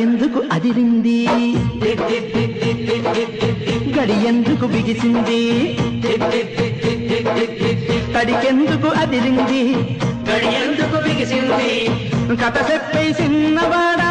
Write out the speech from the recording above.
ఎందుకు అదిరింది గడి ఎందుకు బిగిసింది తడికెందుకు అదిరింది గడి ఎందుకు బిగిసింది కథ చెప్పే చిన్నవాడా